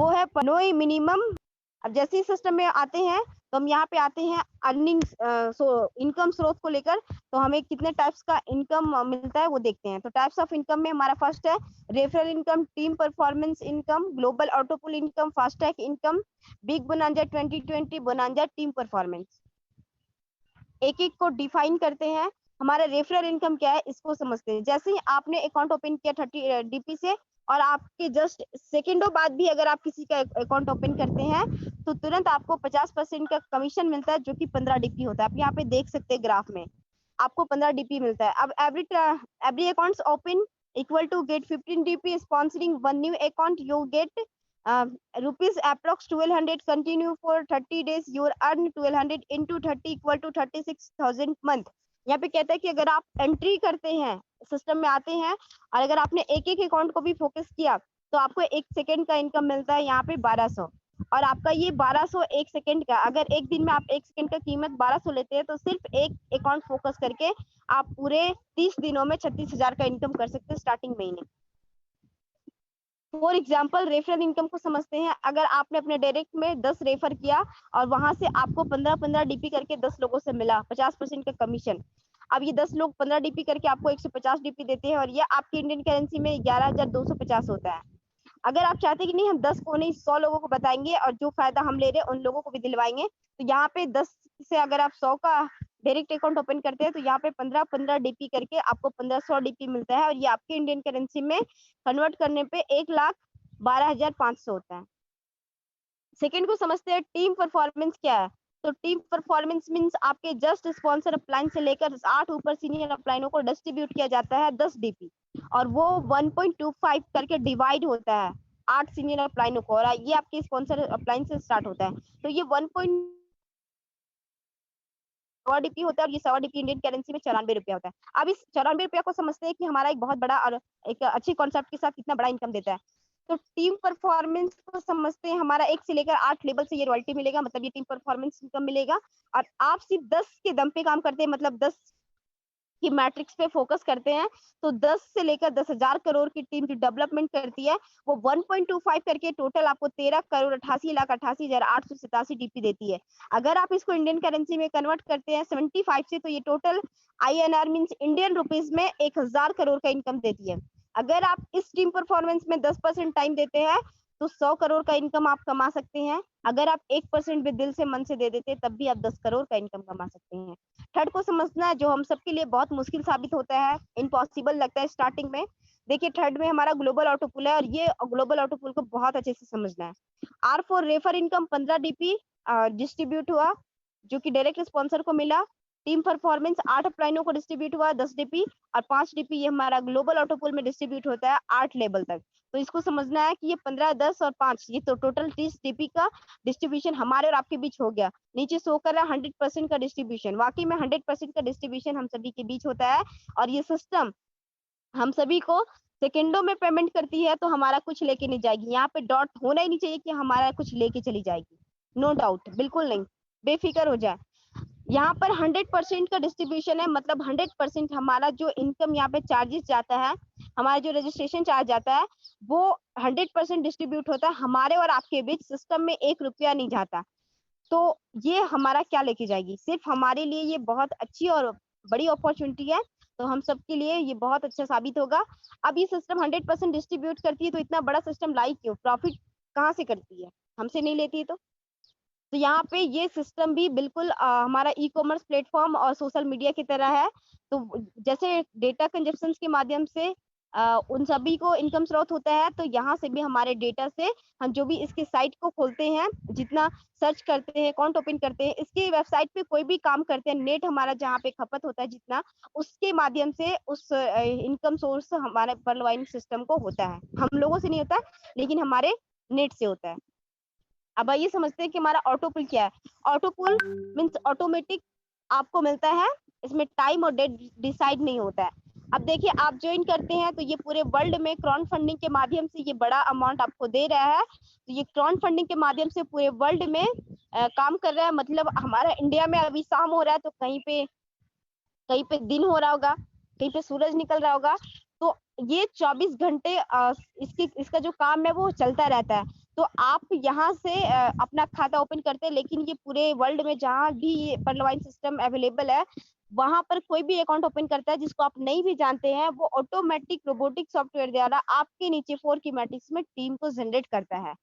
वो है पनोई मिनिमम। अब जैसे ही सिस्टम में आते हैं तो हम यहाँ पे आते हैं अर्निंग इनकम स्रोत को लेकर, तो हमें कितने टाइप्स का इनकम मिलता है वो देखते हैं। तो टाइप्स ऑफ इनकम में हमारा फर्स्ट है referral income, team performance income, global ऑटोपुल income, FASTag income, big bonanza 2020, bonanza team performance. एक एक को डिफाइन करते हैं। हमारा रेफरल इनकम क्या है इसको समझते हैं। जैसे ही आपने अकाउंट ओपन किया 30 डीपी से, और आपके जस्ट सेकेंडों बाद भी अगर आप किसी का अकाउंट ओपन करते हैं तो तुरंत आपको 50% का कमीशन मिलता है, जो कि 15 डीपी होता है। आप यहाँ पे देख सकते हैं ग्राफ में, आपको 15 डीपी मिलता है। अब every accounts open equal to get 15 DP, sponsoring one new account you get rupees approx 1200, continue for 30 days, you earn 1200 into 30 equal to 36,000 month। यहाँ पे कहता है कि अगर आप एंट्री करते हैं, सिस्टम में आते हैं, और अगर आपने एक एक अकाउंट को भी फोकस किया तो आपको एक सेकेंड का इनकम मिलता है यहाँ पे 1200। और आपका ये 1200 एक सेकेंड का, अगर एक दिन में आप एक सेकेंड का कीमत 1200 लेते हैं तो सिर्फ एक अकाउंट फोकस करके आप पूरे 30 दिनों में 36,000 का इनकम कर सकते हैं स्टार्टिंग महीने। फॉर एग्जाम्पल रेफरल इनकम को समझते हैं। अगर आपने अपने डायरेक्ट में 10 रेफर किया और वहां से आपको 15-15 डीपी करके 10 लोगों से मिला 50% का कमीशन। अब ये 10 लोग 15 डीपी करके आपको 150 डीपी देते हैं, और ये आपकी इंडियन करेंसी में 11,250 होता है। अगर आप चाहते हैं कि नहीं हम 10 को नहीं 100 लोगों को बताएंगे और जो फायदा हम ले रहे हैं उन लोगों को भी दिलवाएंगे, तो यहाँ पे 10 से अगर आप 100 का डायरेक्ट अकाउंट ओपन करते हैं तो यहाँ पे 15-15 डीपी करके आपको 1500 डीपी मिलता है, और ये आपके इंडियन करेंसी में कन्वर्ट करने पे 1,12,500 होता है। सेकेंड को समझते हैं टीम परफॉर्मेंस क्या है। तो टीम परफॉर्मेंस मींस आपके जस्ट स्पॉन्सर अपलाइन से लेकर 8 ऊपर सीनियर अपलाइनों को डिस्ट्रीब्यूट किया जाता है 10 डीपी, और वो 1.25 करके डिवाइड होता है 8 सीनियर अपलाइनों को, और ये आपके स्पॉन्सर अपलाइन से स्टार्ट होता है। तो ये 1.1 डीपी होता है, और ये 100 डीपी इंडियन करेंसी में 94 रुपया होता है। अब इस 94 रुपया को समझते हैं कि हमारा एक बहुत बड़ा और एक अच्छी कॉन्सेप्ट के साथ कितना बड़ा इनकम देता है। तो टीम परफॉर्मेंस को समझते हैं। हमारा 1 से लेकर 8 लेवल से ये रॉयल्टी मिलेगा, मतलब ये टीम परफॉर्मेंस इनकम मिलेगा। और आप सिर्फ 10 के दम पे काम करते हैं, मतलब 10 की मैट्रिक्स पे फोकस करते हैं, तो 10 से लेकर 10,000 करोड़ की टीम जो डेवलपमेंट करती है वो 1.25 करके टोटल आपको 13,88,88,887 डीपी देती है। अगर आप इसको इंडियन करेंसी में कन्वर्ट करते हैं 75 से, तो ये total INR means Indian rupees में 1,000 करोड़ का इनकम देती है। अगर आप इस टीम परफॉर्मेंस में 10% टाइम देते हैं तो 100 करोड़ का इनकम आप कमा सकते हैं। अगर आप 1% भी दिल से मन से दे देते तब भी आप 10 करोड़ का इनकम कमा सकते हैं। थर्ड को समझना है, जो हम सबके लिए बहुत मुश्किल साबित होता है, इम्पॉसिबल लगता है स्टार्टिंग में। देखिए थर्ड में हमारा ग्लोबल ऑटोपुल है, और ये ग्लोबल ऑटोपुल को बहुत अच्छे से समझना है। R for refer income 15 DP distribute हुआ, जो कि डायरेक्ट स्पॉन्सर को मिला। टीम परफॉर्मेंस 8 अपलाइनों को डिस्ट्रीब्यूट हुआ 10 डीपी, और 5 डीपी ये हमारा ग्लोबल ऑटोपुल में डिस्ट्रीब्यूट होता है 8 लेवल तक। तो इसको समझना है कि ये 15, 10 और 5, ये तो टोटल 30 डीपी का डिस्ट्रीब्यूशन हमारे और आपके बीच हो गया। नीचे शो कर रहा है 100% का डिस्ट्रीब्यूशन, वाकई में 100% का डिस्ट्रीब्यूशन हम सभी के बीच होता है। और ये सिस्टम हम सभी को सेकेंडों में पेमेंट करती है, तो हमारा कुछ लेके नहीं जाएगी। यहाँ पे डॉट होना ही नहीं चाहिए कि हमारा कुछ लेके चली जाएगी, नो डाउट, बिल्कुल नहीं, बेफिक्र हो जाए। यहाँ पर 100% का डिस्ट्रीब्यूशन है, मतलब 100% हमारा जो इनकम यहाँ पे चार्जेस जाता है, हमारा जो रजिस्ट्रेशन चार्ज जाता है, वो 100% डिस्ट्रीब्यूट होता है हमारे और आपके बीच। सिस्टम में 1 रुपया नहीं जाता। तो ये हमारा क्या लेके जाएगी, सिर्फ हमारे लिए ये बहुत अच्छी और बड़ी अपॉर्चुनिटी है। तो हम सबके लिए ये बहुत अच्छा साबित होगा। अब ये सिस्टम 100% डिस्ट्रीब्यूट करती है, तो इतना बड़ा सिस्टम लाई क्यों, प्रॉफिट कहाँ से करती है, हमसे नहीं लेती। तो यहाँ पे ये सिस्टम भी बिल्कुल हमारा ई-कॉमर्स प्लेटफॉर्म और सोशल मीडिया की तरह है। तो जैसे डेटा कंजप्शन के माध्यम से उन सभी को इनकम स्रोत होता है, तो यहाँ से भी हमारे डेटा से हम जो भी इसके साइट को खोलते हैं, जितना सर्च करते हैं, अकाउंट ओपन करते हैं, इसके वेबसाइट पे कोई भी काम करते हैं, नेट हमारा जहाँ पे खपत होता है जितना, उसके माध्यम से उस इनकम सोर्स हमारे पर्लवाइन सिस्टम को होता है। हम लोगों से नहीं होता, लेकिन हमारे नेट से होता है। अब आइए समझते हैं कि हमारा ऑटोपुल क्या है। ऑटोपुल मींस ऑटोमेटिक आपको मिलता है, इसमें टाइम और डेट डिसाइड नहीं होता है। अब देखिए आप ज्वाइन करते हैं तो ये पूरे वर्ल्ड में क्राउड फंडिंग के माध्यम से ये बड़ा अमाउंट आपको दे रहा है। तो ये क्राउड फंडिंग के माध्यम से पूरे वर्ल्ड में काम कर रहा है। मतलब हमारा इंडिया में अभी शाम हो रहा है तो कहीं पे दिन हो रहा होगा, कहीं पे सूरज निकल रहा होगा। तो ये 24 घंटे इसका जो काम है वो चलता रहता है। तो आप यहाँ से अपना खाता ओपन करते हैं, लेकिन ये पूरे वर्ल्ड में जहाँ भी ये पर्लवाइन सिस्टम अवेलेबल है, वहां पर कोई भी अकाउंट ओपन करता है जिसको आप नहीं भी जानते हैं, वो ऑटोमेटिक रोबोटिक सॉफ्टवेयर द्वारा आपके नीचे 4 कीमैटिक्स में टीम को जनरेट करता है।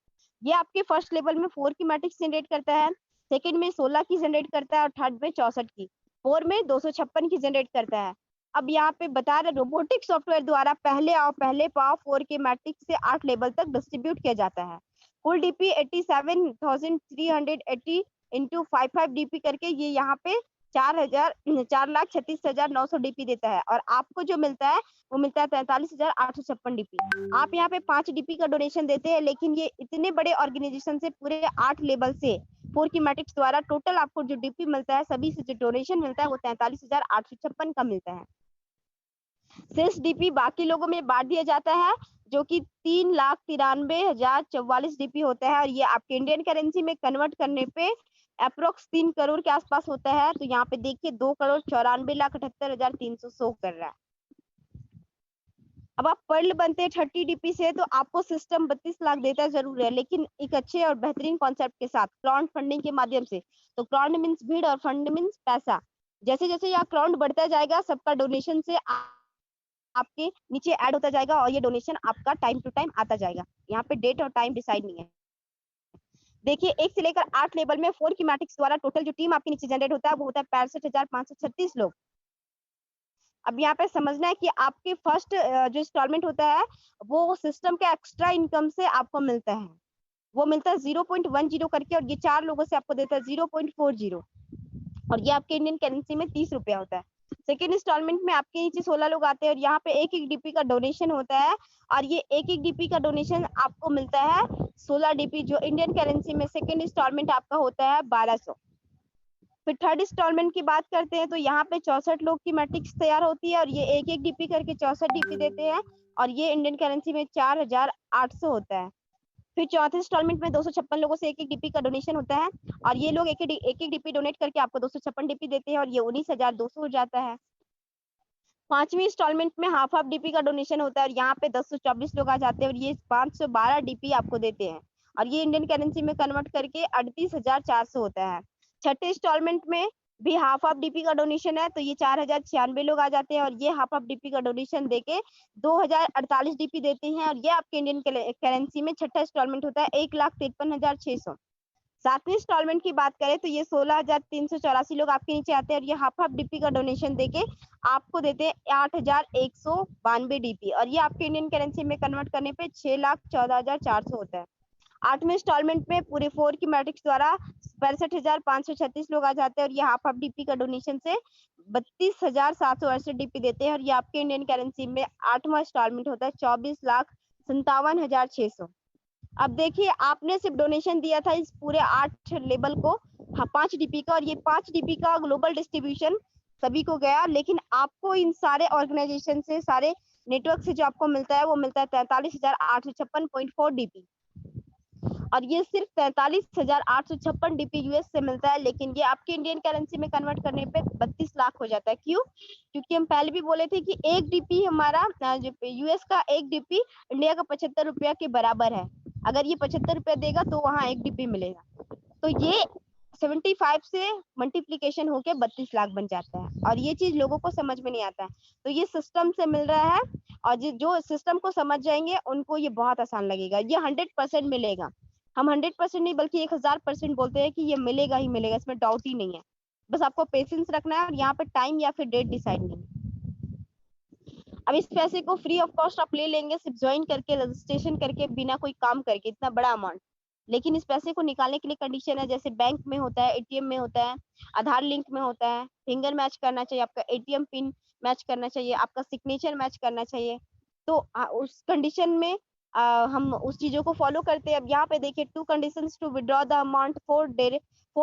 ये आपके फर्स्ट लेवल में 4 कीमैटिक्स जनरेट करता है, सेकंड में 16 की जनरेट करता है और थर्ड में 64 की, 4 में 256 की जनरेट करता है। अब यहाँ पे बता रहे रोबोटिक सॉफ्टवेयर द्वारा पहले आओ पहले पाओ 4 कीमैटिक्स से 8 लेवल तक डिस्ट्रीब्यूट किया जाता है। फुल डीपी 87,380 इंटू 55 डीपी करके ये यहाँ पे 4,36,900 डीपी देता है, और आपको जो मिलता है वो मिलता है 43,856 डीपी। आप यहाँ पे 5 डीपी का डोनेशन देते हैं, लेकिन ये इतने बड़े ऑर्गेनाइजेशन से पूरे 8 लेवल से 4 कीमैटिक्स द्वारा टोटल आपको जो डीपी मिलता है, सभी से जो डोनेशन मिलता है वो 43,856 का मिलता है। शेष डीपी बाकी लोगों में बांट दिया जाता है, जो कि 3,93,044 डीपी होता है, और ये आपके इंडियन करेंसी में कन्वर्ट करने पे अप्रोक्स 3 करोड़ के आसपास होता है। तो यहाँ पे देखिए 2,94,78,300 शो कर रहा है। अब आप पर्ल बनते हैं 30 डीपी से, तो आपको सिस्टम 32 लाख देता जरूर है, लेकिन एक अच्छे और बेहतरीन कॉन्सेप्ट के साथ क्राउड फंडिंग के माध्यम से। तो क्राउड मीन्स भीड़ और फंड मीन्स पैसा। जैसे जैसे यहाँ क्राउड बढ़ता जाएगा, सबका डोनेशन से आपके नीचे ऐड होता जाएगा, और ये डोनेशन आपका टाइम टू टाइम आता जाएगा। यहाँ पे डेट और टाइम डिसाइड नहीं है। देखिए 1 से लेकर 8 लेवल में 4 कीमैटिक्स द्वारा टोटल जो टीम आपके नीचे जनरेट होता है वो होता है 65,536 लोग। अब यहाँ पे समझना है कि आपके फर्स्ट जो इंस्टॉलमेंट होता है वो सिस्टम के एक्स्ट्रा इनकम से आपको मिलता है, वो मिलता है 0.10 करके, और ये 4 लोगों से आपको देता है 0.40, और ये आपके इंडियन करेंसी में 30 रुपया होता है। सेकेंड इंस्टॉलमेंट में आपके नीचे 16 लोग आते हैं, और यहाँ पे एक डीपी का डोनेशन होता है, और ये एक डीपी का डोनेशन आपको मिलता है 16 डीपी, जो इंडियन करेंसी में सेकेंड इंस्टॉलमेंट आपका होता है 1200। फिर थर्ड इंस्टॉलमेंट की बात करते हैं, तो यहाँ पे 64 लोग की मैट्रिक्स तैयार होती है, और ये एक डीपी करके 64 डीपी देते हैं, और ये इंडियन करेंसी में 4,800 होता है। फिर चौथे इंस्टॉलमेंट में 256 लोगों से एक डीपी का डोनेशन होता है, और ये लोग एक डीपी डोनेट करके आपको 256 डीपी देते हैं, और ये 19,200 हो जाता है। पांचवी इंस्टॉलमेंट में हाफ डीपी का डोनेशन होता है, और यहाँ पे 1024 लोग आ जाते हैं, और ये 512 डीपी आपको देते हैं, और ये इंडियन करेंसी में कन्वर्ट करके 38,400 होता है। छठे इंस्टॉलमेंट में भी हाफ डीपी का डोनेशन है, तो ये 4,096 लोग आ जाते हैं, और ये हाफ डीपी का डोनेशन देके 2,048 डीपी देते हैं, और ये आपके इंडियन करेंसी में छठा इंस्टॉलमेंट होता है 1,53,600। सातवें इंस्टॉलमेंट की बात करें तो ये 16,384 लोग आपके नीचे आते हैं, और ये हाफ डीपी का डोनेशन देके आपको देते हैं 8,192 डीपी, और ये आपके इंडियन करेंसी में कन्वर्ट करने पे 6,14,400 होता है। आठवें इंस्टॉलमेंट में पूरे 4 की मैट्रिक्स द्वारा 65,536 लोग आ जाते हैं, और ये हाफ डीपी का डोनेशन से 32,768 डीपी देते हैं, और ये आपके इंडियन करेंसी में आठवां इंस्टॉलमेंट होता है 24,57,600। अब देखिए आपने सिर्फ डोनेशन दिया था इस पूरे 8 लेवल को, 5 डीपी का, और ये 5 डीपी का ग्लोबल डिस्ट्रीब्यूशन सभी को गया, लेकिन आपको इन सारे ऑर्गेनाइजेशन से, सारे नेटवर्क से जो आपको मिलता है वो मिलता है 43,856.4 डीपी, और ये सिर्फ 43,856 डीपी यूएस से मिलता है, लेकिन ये आपके इंडियन करेंसी में कन्वर्ट करने पे 32 लाख हो जाता है। क्यों? क्योंकि हम पहले भी बोले थे कि एक डीपी हमारा यूएस का एक डीपी इंडिया का 75 रुपया के बराबर है। अगर ये 75 रुपया देगा तो वहां एक डीपी मिलेगा, तो ये 75 से मल्टीप्लीकेशन होके 32 लाख बन जाता है, और ये चीज लोगों को समझ में नहीं आता है। तो ये सिस्टम से मिल रहा है, और जो सिस्टम को समझ जाएंगे उनको ये बहुत आसान लगेगा। ये 100% मिलेगा, हम 100% नहीं बल्कि 1000% बोलते हैं कि ये मिलेगा ही मिलेगा, इसमें डाउट ही नहीं है। बस आपको पेशेंस रखना है, और यहाँ पे टाइम या फिर डेट डिसाइड नहीं। अब इस पैसे को फ्री ऑफ कॉस्ट आप ले लेंगे, सिर्फ ज्वाइन करके, रजिस्ट्रेशन करके, बिना कोई काम करके, इतना बड़ा अमाउंट। लेकिन इस पैसे को निकालने के लिए कंडीशन है, जैसे बैंक में होता है, एटीएम में होता है, आधार लिंक में होता है, फिंगर मैच करना चाहिए, आपका एटीएम पिन मैच करना चाहिए, आपका सिग्नेचर मैच करना चाहिए। तो उस कंडीशन में हम उस चीजों को फॉलो करते हैं। अब यहाँ पे देखिए 2 conditions to withdraw the amount for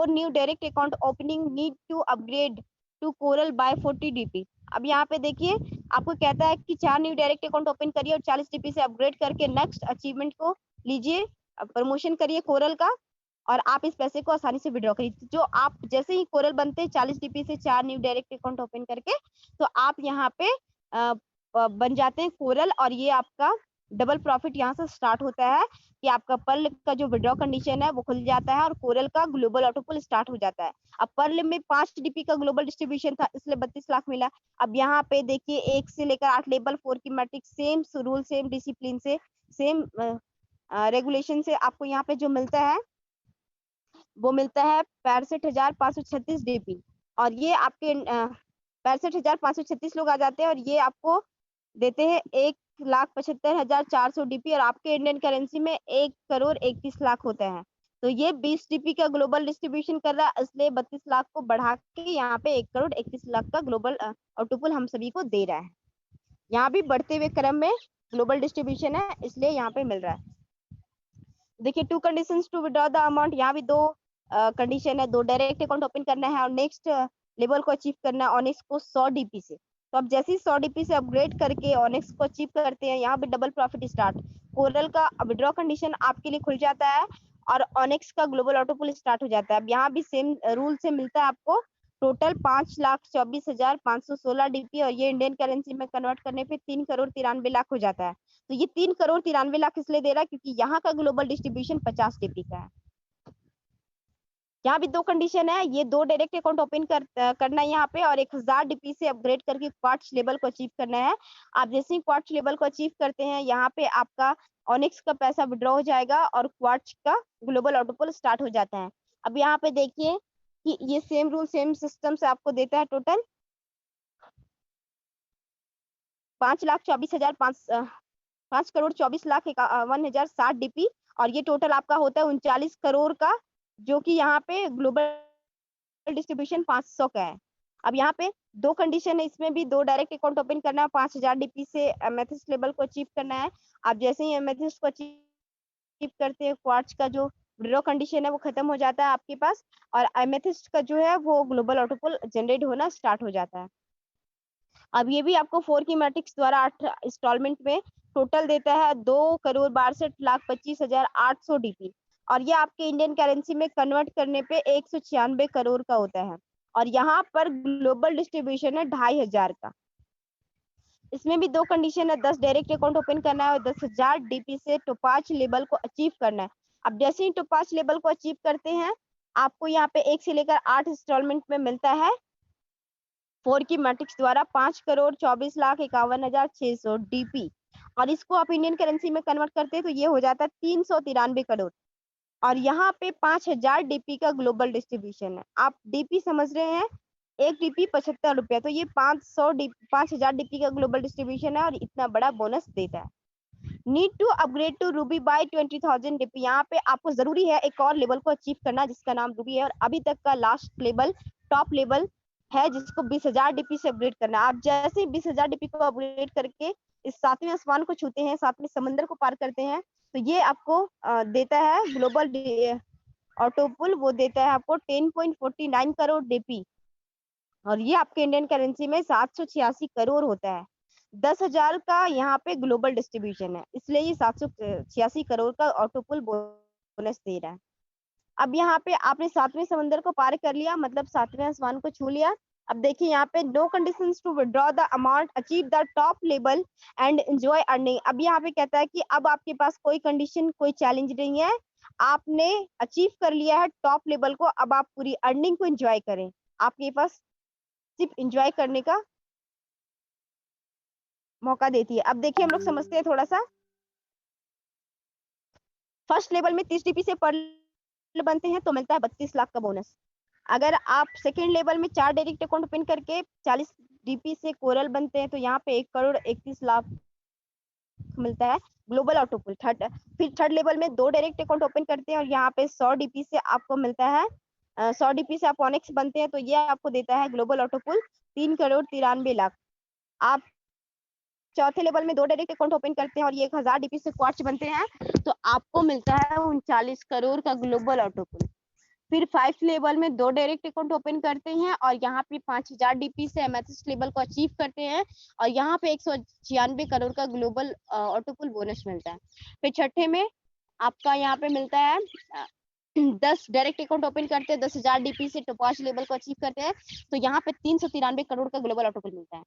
new direct account opening need to upgrade to coral by 40 DP. अब यहाँ पे देखिए आपको कहता है कि 4 न्यू डायरेक्ट अकाउंट ओपन करिए और 40 डीपी से अपग्रेड करके नेक्स्ट अचीवमेंट को लीजिए, प्रमोशन करिए कोरल का, और आप इस पैसे को आसानी से विड्रॉ करिए। जो आप जैसे ही कोरल बनते हैं 40 डीपी से 4 न्यू डायरेक्ट अकाउंट ओपन करके, तो आप यहाँ पे बन जाते हैं कोरल, और ये आपका डबल प्रॉफिट यहाँ से स्टार्ट होता है कि आपका पर्ल का जो विड्रॉ कंडीशन है वो खुल जाता है और कोरल का ग्लोबल ऑटोपुल स्टार्ट हो जाता है। अब पर्ल में 5 डीपी का ग्लोबल डिस्ट्रीब्यूशन था, इसलिए 32 लाख मिला। अब यहाँ पे देखिए 1 से लेकर 8 लेवल 4 की matrix, same rule, same discipline से, सेम रेगुलेशन से आपको यहाँ पे जो मिलता है वो मिलता है 65,536 डीपी। और ये आपके 65,536 लोग आ जाते हैं और ये आपको देते हैं 1,75,400 डीपी और आपके इंडियन करेंसी में 1,31,00,000 होता है। तो ये 20 डीपी का ग्लोबल डिस्ट्रीब्यूशन कर रहा है, इसलिए 32 लाख को बढ़ा के यहाँ पे 1,31,00,000 का ग्लोबल ऑटोपुल हम सभी को दे रहा है। यहाँ भी बढ़ते हुए क्रम में ग्लोबल डिस्ट्रीब्यूशन है, इसलिए यहाँ पे मिल रहा है। देखिए 2 conditions to withdraw the amount, यहाँ भी 2 कंडीशन है। 2 डायरेक्ट अकाउंट ओपन करना है और नेक्स्ट लेवल को अचीव करना है ऑनिक्स को 100 डीपी से। तो अब जैसे ही 100 डीपी से अपग्रेड करके ऑनिक्स को अचीव करते हैं, यहाँ भी डबल प्रॉफिट स्टार्ट। कोरल का विड्रॉ कंडीशन आपके लिए खुल जाता है और ऑनिक्स का ग्लोबल ऑटोपुल स्टार्ट हो जाता है। अब यहाँ भी सेम रूल से मिलता है आपको टोटल 5,24,516 डीपी और ये इंडियन करेंसी में कन्वर्ट करने पे 3,93,00,000 हो जाता है। तो ये 3,93,00,000 इसलिए दे रहा है क्योंकि यहाँ का ग्लोबल डिस्ट्रीब्यूशन 50 डीपी का है। यहाँ भी 2 कंडीशन है, ये 2 डायरेक्ट अकाउंट ओपन करना है यहाँ पे और 1,000 डीपी से अपग्रेड करके क्वार्ट्ज लेवल को अचीव करना है। आप जैसे ही क्वार्ट्ज लेवल को अचीव करते हैं, यहाँ पे आपका ऑनिक्स का पैसा विड्रॉ हो जाएगा और क्वार्ट्ज का ग्लोबल ऑटोपुल स्टार्ट हो जाता है। अब यहाँ पे देखिए कि ये सेम रूल सेम सिस्टम से आपको देता है टोटल 5,24,51,60 डीपी और ये टोटल आपका होता है 39 करोड़ का, जो कि यहाँ पे ग्लोबल डिस्ट्रीब्यूशन 500 का है। अब यहाँ पे 2 कंडीशन है, इसमें भी 2 डायरेक्ट अकाउंट ओपन करना है, 5,000 डीपी से एमेथिस्ट लेवल को अचीव करना है। आप जैसे ही एमेथिस्ट को अचीव करते हैं, क्वार्ट्ज का जो विड्रॉ कंडीशन है वो खत्म हो जाता है आपके पास और एमेथिस्ट का जो है वो ग्लोबल ऑटोपुल जनरेट होना स्टार्ट हो जाता है। अब ये भी आपको 4 की मैट्रिक्स द्वारा 8 इंस्टॉलमेंट में टोटल देता है 2,62,25,800 डीपी और ये आपके इंडियन करेंसी में कन्वर्ट करने पे 196 करोड़ का होता है और यहाँ पर ग्लोबल डिस्ट्रीब्यूशन है 2,500 का। इसमें भी 2 कंडीशन है, 10 डायरेक्ट अकाउंट ओपन करना है और 10,000 डीपी से टोपाज लेवल को अचीव करना है। अब जैसे ही टोपाज लेवल को अचीव करते हैं, आपको यहाँ पे 1 से लेकर 8 इंस्टॉलमेंट में मिलता है 4 की मैट्रिक्स द्वारा 5,24,51,600 डीपी और इसको आप इंडियन करेंसी में कन्वर्ट करते हैं तो ये हो जाता है 393 करोड़ और यहाँ पे 5,000 डीपी का ग्लोबल डिस्ट्रीब्यूशन है। आप डीपी समझ रहे हैं, 1 डीपी 75 रुपया, तो ये 5,000 डीपी का ग्लोबल डिस्ट्रीब्यूशन है और इतना बड़ा बोनस देता है। Need to upgrade to ruby by 20,000 DP, यहाँ पे आपको जरूरी है एक और लेवल को अचीव करना जिसका नाम रूबी है और अभी तक का लास्ट लेवल टॉप लेवल है जिसको 20,000 डीपी से अपग्रेड करना है। आप जैसे ही 20,000 डीपी को अपग्रेड करके इस 7वें आसमान को छूते हैं, 7वें समंदर को पार करते हैं, तो ये आपको देता है ग्लोबल ऑटोपुल, वो देता है आपको 10.49 करोड़ डीपी और ये आपके इंडियन करेंसी में 786 करोड़ होता है। 10,000 का यहाँ पे ग्लोबल डिस्ट्रीब्यूशन है, इसलिए ये 786 करोड़ का ऑटोपुल बोनस दे रहा है। अब यहाँ पे आपने 7वें समंदर को पार कर लिया, मतलब 7वें आसमान को छू लिया। अब देखिए यहाँ पे no conditions to withdraw the amount, achieve the top level and enjoy earning. अब यहाँ पे कहता है कि अब आपके पास कोई कंडीशन कोई चैलेंज नहीं है, आपने अचीव कर लिया है टॉप लेवल को, अब आप पूरी अर्निंग को एंजॉय करें। आपके पास सिर्फ एंजॉय करने का मौका देती है। अब देखिए हम लोग समझते हैं थोड़ा सा। फर्स्ट लेवल में 30 डीपी से पर बनते हैं तो मिलता है 32 लाख का बोनस। अगर आप सेकेंड लेवल में 4 डायरेक्ट अकाउंट ओपन करके 40 डीपी से कोरल बनते हैं तो यहाँ पे 1,31,00,000 मिलता है ग्लोबल ऑटोपुल। फिर थर्ड लेवल में 2 डायरेक्ट अकाउंट ओपन करते हैं और यहाँ पे 100 डीपी से आपको मिलता है 100 डीपी से आप ऑनिक्स बनते हैं तो ये आपको देता है ग्लोबल ऑटोपुल 3,93,00,000। आप चौथे लेवल में 2 डायरेक्ट अकाउंट ओपन करते हैं और ये 1,000 डीपी से क्वार्ट्ज बनते हैं तो आपको मिलता है 39 करोड़ का ग्लोबल ऑटोपुल। फिर 5th लेवल में 2 डायरेक्ट अकाउंट ओपन करते हैं और यहाँ पे 5,000 डीपी से एमेथिस्ट लेवल को अचीव करते हैं और यहाँ पे 196 करोड़ का ग्लोबल ऑटोपुल बोनस मिलता है। फिर छठे में आपका यहाँ पे मिलता है 10 डायरेक्ट अकाउंट ओपन करते हैं, 10,000 डीपी से टोपाज लेवल को अचीव करते हैं तो यहाँ पे 393 करोड़ का ग्लोबल ऑटोपुल मिलता है।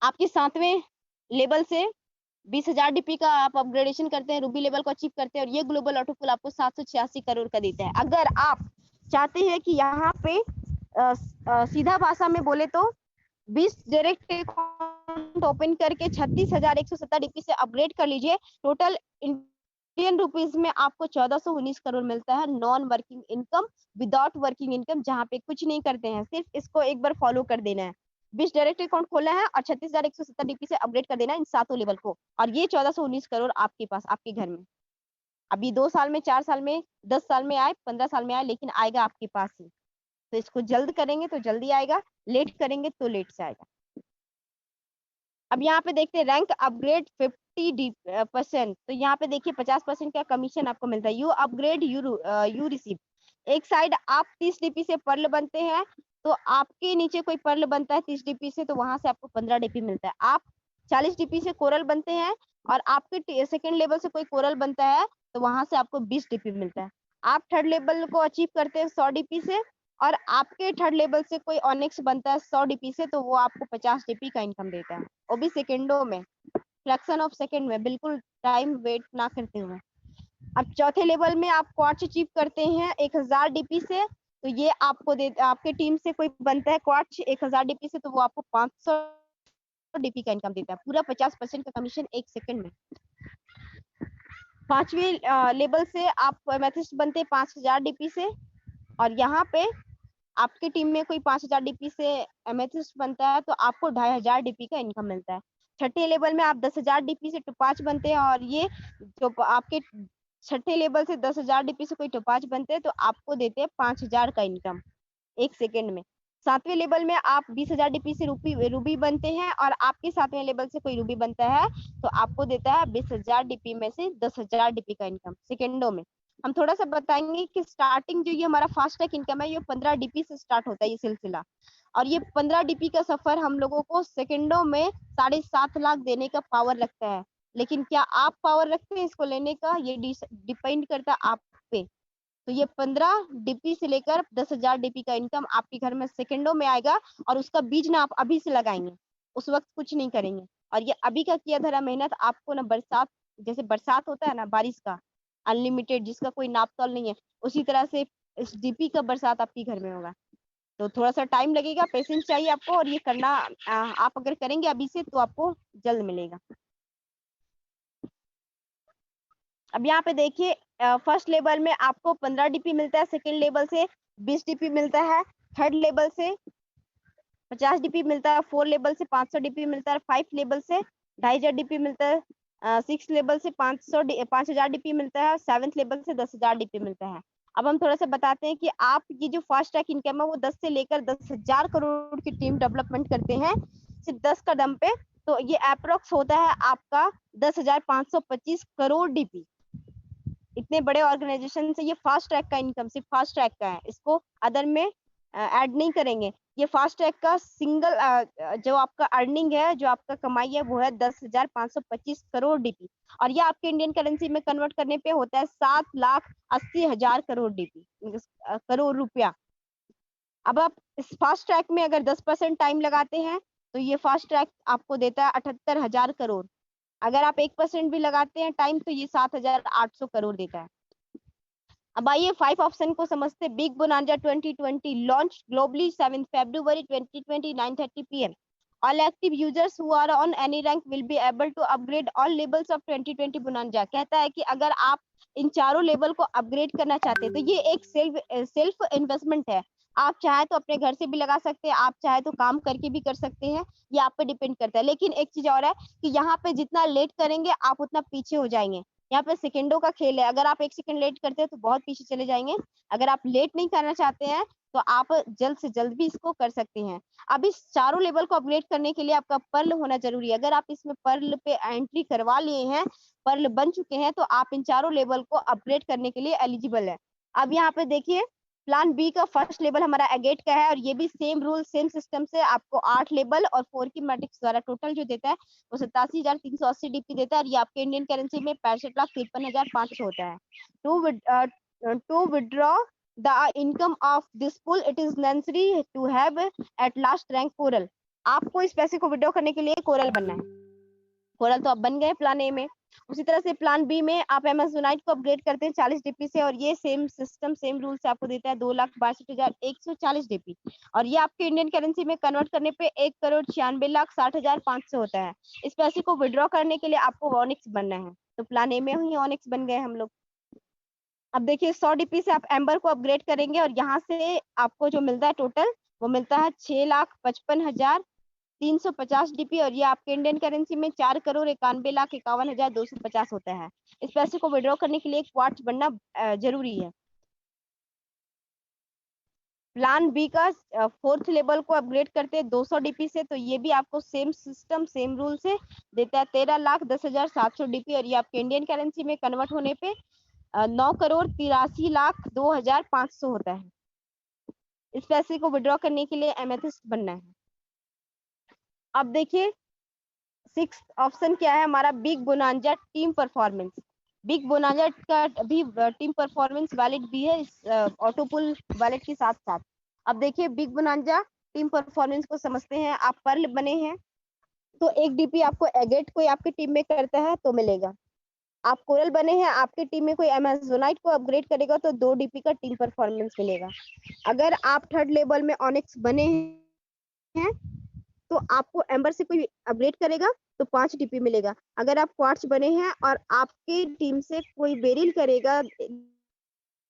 आपके 7वें लेवल से 20,000 डीपी का आप अपग्रेडेशन करते हैं, रूबी लेवल को अचीव करते हैं और ये ग्लोबल ऑटो पुल आपको 786 करोड़ का देता है। अगर आप चाहते हैं कि यहाँ पे सीधा भाषा में बोले तो 20 डायरेक्ट अकाउंट ओपन करके 36,170 डीपी से अपग्रेड कर लीजिए। टोटल इंडियन रुपीज में आपको 1419 करोड़ मिलता है non working income, without working income, जहाँ पे कुछ नहीं करते हैं, सिर्फ इसको एक बार फॉलो कर देना है। 20 डायरेक्ट अकाउंट खोलना है और 36,170 डीपी से अपग्रेड कर देना है इन सातों लेवल को, और ये 1419 करोड़ आपके पास, आपके घर में। अभी 2 साल में, 4 साल में, 10 साल में आए, 15 साल में आए, लेकिन आएगा आपके पास ही। तो इसको जल्द करेंगे तो जल्दी आएगा, लेट करेंगे तो लेट से आएगा। अब यहाँ पे देखते हैं रैंक अपग्रेड 50%। तो यहाँ पे देखिए 50% का कमीशन आपको मिलता है। You upgrade you receive. एक साइड आप 30 डीपी से पर्ल बनते हैं, तो आपके नीचे कोई पर्ल बनता है 30 डीपी से, तो वहां से आपको 15 डीपी मिलता है। आप 40 डीपी से कोरल बनते हैं और आपके सेकंड लेवल से कोई कोरल बनता है, तो वहां से आपको 20 डीपी मिलता है। आप थर्ड लेवल को अचीव करते हैं 100 डीपी से, और आपके थर्ड लेवल से कोई ऑनिक्स बनता है 100 डीपी से, तो वो आपको 50 डीपी का इनकम देता है, वो भी सेकेंडों में, फ्रैक्शन ऑफ सेकेंड में, बिल्कुल टाइम वेट ना करते हुए। अब चौथे लेवल में आप क्वार्ट्ज अचीव करते हैं 1000 डीपी से, तो ये आपको दे, आपके टीम से कोई बनता है क्वार्ट्ज 1000 डीपी से, तो वो आपको 500 डीपी का इनकम देता है, पूरा 50% का कमीशन 1 सेकंड में। पांचवें लेवल से आप एमेथिस्ट बनते हैं 5000 डीपी से, और यहाँ पे आपकी टीम में कोई 5000 डीपी से एमेथिस्ट बनता है, तो आपको 2500 डीपी का इनकम मिलता है। छठे लेवल में आप 10,000 डीपी से टोपाज बनते हैं, और ये जो आपके छठे लेवल से 10,000 डीपी से कोई टोपाज बनते हैं, तो आपको देते हैं 5000 का इनकम 1 सेकेंड में। सातवें लेवल में आप 20,000 डीपी से रूबी बनते हैं, और आपके सातवें लेवल से कोई रूबी बनता है, तो आपको देता है 20,000 डीपी में से 10,000 डीपी का इनकम सेकेंडों में। हम थोड़ा सा बताएंगे कि स्टार्टिंग जो ये हमारा फास्ट ट्रैक इनकम है, ये 15 डीपी से स्टार्ट होता है ये सिलसिला, और ये 15 डीपी का सफर हम लोगों को सेकेंडों में 7.5 लाख देने का पावर रखता है। लेकिन क्या आप पावर रखते हैं इसको लेने का, ये डिपेंड करता है आप पे। तो ये 15 डीपी से लेकर 10,000 डीपी का इनकम आपके घर में सेकंडों में आएगा, और उसका बीज ना आप अभी से लगाएंगे, उस वक्त कुछ नहीं करेंगे। और ये अभी का किया धरा मेहनत आपको ना बरसात, जैसे बरसात होता है ना बारिश का अनलिमिटेड, जिसका कोई नाप तोल नहीं है, उसी तरह से इस डीपी का बरसात आपके घर में होगा। तो थोड़ा सा टाइम लगेगा, पेशेंस चाहिए आपको, और ये करना आप अगर करेंगे अभी से तो आपको जल्द मिलेगा। अब यहाँ पे देखिए फर्स्ट लेवल में आपको 15 डीपी मिलता है, सेकेंड लेवल से 20 डीपी मिलता है, थर्ड लेवल से 50 डीपी मिलता है, 4 लेवल से 500 डीपी मिलता है, 5 लेवल से 2,500 डीपी मिलता है, 6 लेवल से 5,000 डीपी मिलता है, 7th लेवल से 10,000 डीपी मिलता है। अब हम थोड़ा सा बताते हैं कि आप ये जो फास्ट ट्रैक इनकम है वो 10 से लेकर 10,000 करोड़ की टीम डेवलपमेंट करते हैं सिर्फ 10 कदम पे, तो ये अप्रोक्स होता है आपका 10,525 करोड़ डीपी। इतने बड़े ऑर्गेनाइजेशन से ये फास्ट ट्रैक का इनकम सिर्फ फास्ट ट्रैक का है, इसको अदर में ऐड नहीं करेंगे। ये फास्ट ट्रैक का सिंगल जो आपका अर्निंग है, जो आपका कमाई है, वो है 10,525 करोड़ डीपी, और ये आपके इंडियन करेंसी में कन्वर्ट करने पे होता है 7,80,000 करोड़ डीपी, करोड़ रुपया। अब आप इस फास्ट ट्रैक में अगर 10% टाइम लगाते हैं, तो ये फास्ट ट्रैक आपको देता है 78,000 करोड़। अगर आप 1% भी लगाते हैं टाइम, तो ये 7,800 करोड़ देता है। अब आइए 5 ऑप्शन को समझते हैं। Big bonanza 2020 launch globally 7 February 2020 9:30 PM. All active users who are on any rank will be able to upgrade all levels of 2020 bonanza. कहता है कि अगर आप इन चारों लेवल को अपग्रेड करना चाहते हैं, तो ये एक सेल्फ इन्वेस्टमेंट है। आप चाहे तो अपने घर से भी लगा सकते हैं, आप चाहे तो काम करके भी कर सकते हैं, ये आप पे डिपेंड करता है। लेकिन एक चीज और है कि यहाँ पे जितना लेट करेंगे आप उतना पीछे हो जाएंगे। यहाँ पे सेकंडों का खेल है, अगर आप 1 सेकंड लेट करते हैं तो बहुत पीछे चले जाएंगे। अगर आप लेट नहीं करना चाहते हैं, तो आप जल्द से जल्द भी इसको कर सकते हैं। अब इस चारों लेवल को अपग्रेड करने के लिए आपका पर्ल होना जरूरी है। अगर आप इसमें पर्ल पे एंट्री करवा लिए हैं, पर्ल बन चुके हैं, तो आप इन चारों लेवल को अपग्रेड करने के लिए एलिजिबल है। अब यहाँ पे देखिए प्लान बी का फर्स्ट लेवल हमारा एगेट का है, और ये भी सेम रूल सेम सिस्टम से आपको 8 लेवल और 4 की मैट्रिक्स द्वारा टोटल जो देता है वो 87,380 डीपी देता है, और ये आपके इंडियन करेंसी में 65,53,500 होता है। To withdraw the income of this pool it is necessary to have at last rank coral. आपको इस पैसे को विड्रॉ करने के लिए कोरल बनना है। कोरल तो अब बन गए प्लान ए में। उसी तरह से प्लान बी में आप एमेजोनाइट को अपग्रेड करते हैं 40 डीपी से, और ये सेम सिस्टम सेम रूल से आपको देता है 2,62,140 डीपी, और ये आपके इंडियन करेंसी में कन्वर्ट करने पे 1,96,60,500 होता है। इस पैसे को विड्रॉ करने के लिए आपको ऑनिक्स बनना है, तो प्लान ए में ही ऑनिक्स बन गए हम लोग। अब देखिए 100 डीपी से आप एम्बर को अपग्रेड करेंगे, और यहाँ से आपको जो मिलता है टोटल, वो मिलता है 6,55,350 डीपी, और ये आपके इंडियन करेंसी में 4,91,51,250 होता है। इस पैसे को विड्रॉ करने के लिए क्वार्ट्ज बनना जरूरी है। प्लान बी का फोर्थ लेवल को अपग्रेड करते हैं 200 डीपी से, तो ये भी आपको सेम सिस्टम सेम रूल से देता है 13,10,700 डीपी, और ये आपके इंडियन करेंसी में कन्वर्ट होने पे 9,83,02,500 होता है। इस पैसे को विड्रॉ करने के लिए एमेथिस्ट बनना है। अब देखिए 6th ऑप्शन क्या है हमारा, big bonanza team performance. Big bonanza का भी टीम परफॉर्मेंस वैलिड भी है इस ऑटोपुल वैलिड के साथ साथ। अब देखिए बिग बोनांजा टीम परफॉर्मेंस को समझते हैं। आप पर्ल बने हैं तो 1 डीपी आपको एगेट कोई आपकी टीम में करता है तो मिलेगा। आप कोरल बने हैं, आपकी टीम में कोई एमेजोनाइट को अपग्रेड करेगा तो 2 डीपी का टीम परफॉर्मेंस मिलेगा। अगर आप थर्ड लेवल में ऑनिक्स बने हैं तो आपको एम्बर से कोई अपग्रेड करेगा तो 5 डीपी मिलेगा। अगर आप क्वार्ट्ज बने हैं और आपकी टीम से कोई बेरिल करेगा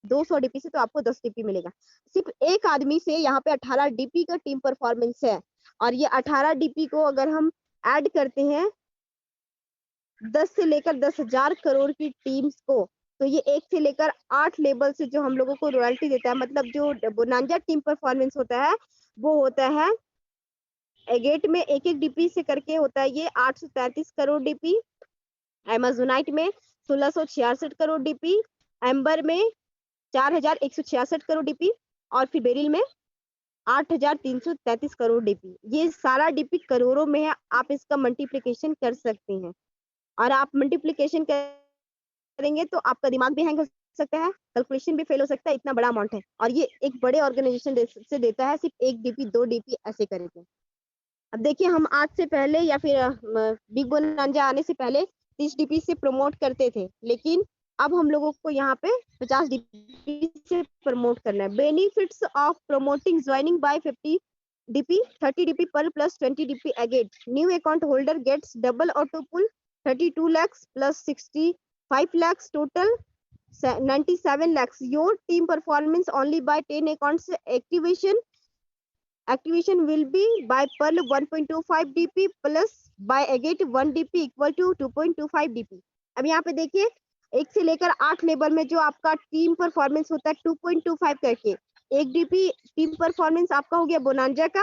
200 डीपी से तो आपको 10 डीपी मिलेगा। सिर्फ एक आदमी से यहाँ पे 18 डीपी का टीम परफॉर्मेंस है, और ये 18 डीपी को अगर हम ऐड करते हैं 10 से लेकर 10,000 करोड़ की टीम्स को, तो ये 1 से लेकर 8 लेवल से जो हम लोगों को रॉयल्टी देता है, मतलब जो बोनांजा टीम परफॉर्मेंस होता है वो होता है एगेट में 1-1 डीपी से करके होता है ये 833 करोड़ डीपी, एमेजोनाइट में 1666 करोड़ डीपी, एम्बर में 4166 करोड़ डीपी, और फिर बेरिल में 8,333 करोड़ डीपी। ये सारा डीपी करोड़ों में है, आप इसका मल्टीप्लिकेशन कर सकते हैं, और आप मल्टीप्लिकेशन करेंगे तो आपका दिमाग भी हैंग हो सकता है, कैलकुलेशन भी फेल हो सकता है, इतना बड़ा अमाउंट है, और ये एक बड़े ऑर्गेनाइजेशन से देता है सिर्फ 1 डीपी 2 डीपी ऐसे करके। अब देखिए हम आज से पहले या फिर बिग बोनांजा आने से पहले 30 डीपी से प्रमोट करते थे, लेकिन अब हम लोगों को यहाँ पे 50 डीपी से प्रमोट करना है। Benefits of promoting joining by 50 DP 30 DP पर प्लस 20 डीपी एगेट। New account holder gets double auto pool 32 lakhs plus 65 lakhs total 97 lakhs. Your team performance only by 10 accounts activation will be by Pearl 1.25 dp plus by Agate 1 dp equal to 2.25 dp. अब यहाँ पे देखिए 1 से लेकर 8 level में जो आपका team performance होता है 2.25 करके, 1 डीपी टीम परफॉर्मेंस आपका हो गया बोनांजा का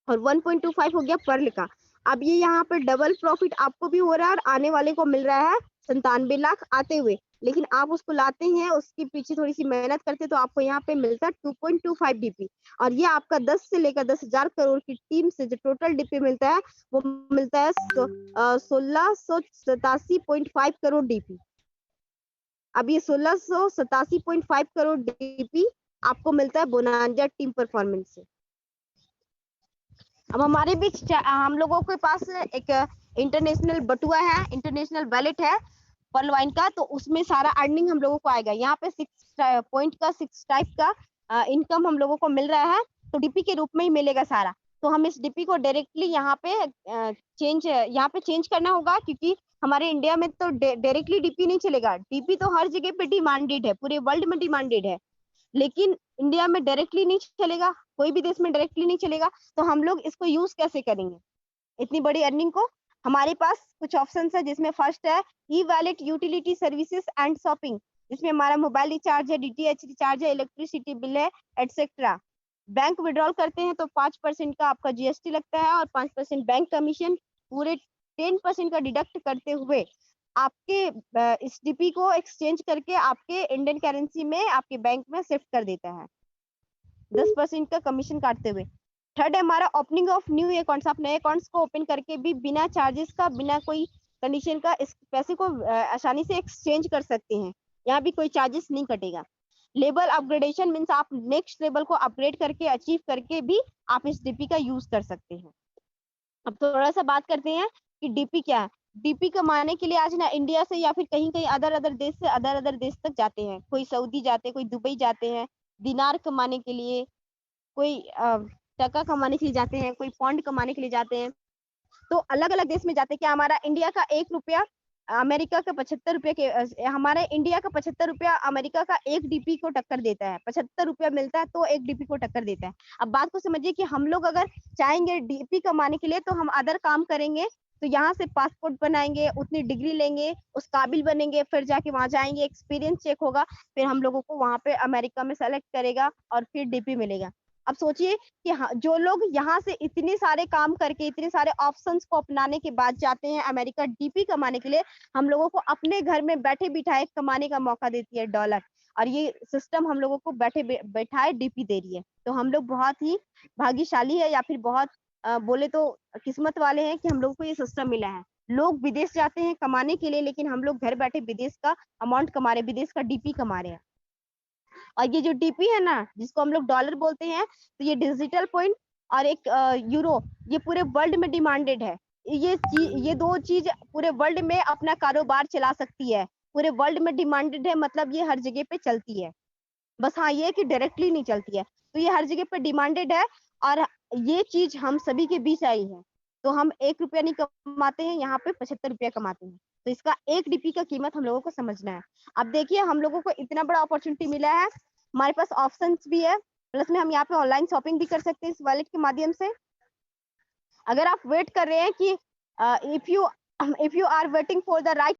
और 1.25 हो गया पर्ल का। अब ये यहाँ पर डबल प्रॉफिट आपको भी हो रहा है और आने वाले को मिल रहा है 97 लाख आते हुए, लेकिन आप उसको लाते हैं, उसके पीछे थोड़ी सी मेहनत करते तो आपको यहाँ पे मिलता है 2.25 डीपी, और ये आपका 10 से लेकर 10,000 करोड़ की टीम से जो टोटल डीपी मिलता है वो मिलता है 1687.5 करोड़ डीपी। अब ये 1687.5 करोड़ डीपी आपको मिलता है बोनांजा टीम परफॉर्मेंस से। अब हमारे बीच हम लोगों के पास एक इंटरनेशनल बटुआ है, इंटरनेशनल वैलेट है पर्ल वाइन का, तो उसमें सारा अर्निंग हम लोगों को आएगा। यहाँ पे 6 पॉइंट का 6 टाइप का इनकम हम लोगों को मिल रहा है, तो डीपी के रूप में ही मिलेगा सारा। तो हम इस डीपी को डायरेक्टली यहाँ पे चेंज करना होगा, क्योंकि हमारे इंडिया में तो डायरेक्टली डीपी नहीं चलेगा। डीपी तो हर जगह पे डिमांडेड है, पूरे वर्ल्ड में डिमांडेड है, लेकिन इंडिया में डायरेक्टली नहीं चलेगा, कोई भी देश में डायरेक्टली नहीं चलेगा। तो हम लोग इसको यूज कैसे करेंगे इतनी बड़ी अर्निंग को? हमारे पास कुछ ऑप्शंस है, जिसमें फर्स्ट है E wallet utility services and shopping, जिसमें हमारा मोबाइल रिचार्ज है, डीटीएच रिचार्ज है, इलेक्ट्रिसिटी बिल है, एटसेट्रा। बैंक विड्रॉल करते हैं तो 5% का आपका जीएसटी लगता है और 5% बैंक कमीशन, पूरे 10% का डिडक्ट करते हुए आपके इस डीपी को एक्सचेंज करके आपके इंडियन करेंसी में आपके बैंक में शिफ्ट कर देता है 10% का कमीशन काटते हुए। थर्ड है हमारा ओपनिंग ऑफ न्यू अकाउंट्स, आप नए अकाउंट्स को ओपन करके भी बिना चार्जेस का, बिना कोई कंडीशन का इस पैसे को आसानी से एक्सचेंज कर सकते हैं, यहाँ भी कोई चार्जेस नहीं कटेगा। लेवल अपग्रेडेशन मीन्स आप नेक्स्ट लेवल को अपग्रेड करके अचीव करके भी आप इस डीपी का यूज कर सकते हैं। अब थोड़ा सा बात करते हैं कि डीपी क्या है। डीपी कमाने के लिए आज ना इंडिया से या फिर कहीं कहीं अदर अदर देश से अदर अदर देश तक जाते हैं। कोई सऊदी जाते हैं, कोई दुबई जाते हैं दिनार कमाने के लिए, कोई टका कमाने के लिए जाते हैं, कोई पौंड कमाने के लिए जाते हैं। तो अलग अलग देश में जाते हैं। क्या हमारा इंडिया का 1 रुपया अमेरिका का 75 रुपये के हमारे इंडिया का 75 रुपया अमेरिका का एक डीपी को टक्कर देता है। 75 रुपया मिलता है तो एक डीपी को टक्कर देता है। अब बात को समझिए कि हम लोग अगर चाहेंगे डीपी कमाने के लिए तो हम अदर काम करेंगे, तो यहाँ से पासपोर्ट बनाएंगे, उतनी डिग्री लेंगे, उस काबिल बनेंगे, फिर जाके वहां जाएंगे, एक्सपीरियंस चेक होगा, फिर हम लोगों को वहां पे अमेरिका में सेलेक्ट करेगा और फिर डीपी मिलेगा। अब सोचिए कि जो लोग यहाँ से इतने सारे काम करके इतने सारे ऑप्शंस को अपनाने के बाद जाते हैं अमेरिका डीपी कमाने के लिए, हम लोगों को अपने घर में बैठे बिठाए कमाने का मौका देती है डॉलर, और ये सिस्टम हम लोगों को बैठे बैठाए डीपी दे रही है। तो हम लोग बहुत ही भाग्यशाली है, या फिर बहुत बोले तो किस्मत वाले हैं कि हम लोगों को ये सिस्टम मिला है। लोग विदेश जाते हैं कमाने के लिए, लेकिन हम लोग घर बैठे विदेश का अमाउंट कमा रहे, विदेश का डीपी कमा रहे हैं। और ये जो डीपी है ना, जिसको हम लोग डॉलर बोलते हैं, तो ये डिजिटल पॉइंट और एक यूरो, ये पूरे वर्ल्ड में डिमांडेड है। ये दो चीज पूरे वर्ल्ड में अपना कारोबार चला सकती है। पूरे वर्ल्ड में डिमांडेड है, मतलब ये हर जगह पे चलती है। बस हाँ, ये है कि डायरेक्टली नहीं चलती है। तो ये हर जगह पे डिमांडेड है, और ये चीज हम सभी के बीच आई है। तो हम 1 रुपया नहीं कमाते हैं, यहाँ पे 75 रुपया कमाते हैं। तो इसका एक डीपी का कीमत हम लोगों को समझना है। अब देखिए, हम लोगों को इतना बड़ा अपॉर्चुनिटी मिला है, हमारे पास ऑप्शंस भी है, प्लस में हम यहाँ पे ऑनलाइन शॉपिंग भी कर सकते हैं इस वॉलेट के माध्यम से। अगर आप वेट कर रहे हैं कि if you are waiting for the right